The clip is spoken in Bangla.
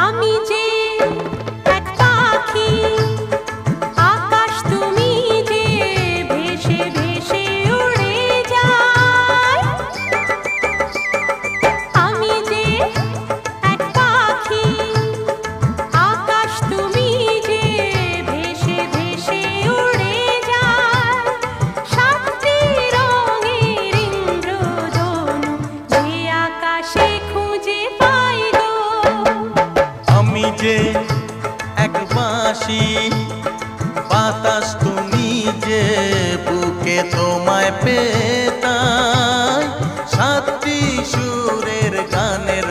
আমি যে এক পাখি, আকাশ তুমি যে ভেসে ভেসে উড়ে যাই। আমি যে এক পাখি, আকাশ তুমি যে ভেসে ভেসে উড়ে যাই। সাতটি রঙের ইন্দ্রধনু যে আকাশে খুঁজে পাই গো। আমি যে এক বাঁশি, বাতাস তুমি যে বুকে তোমায় পেতাই। সাতটি সুরের গানের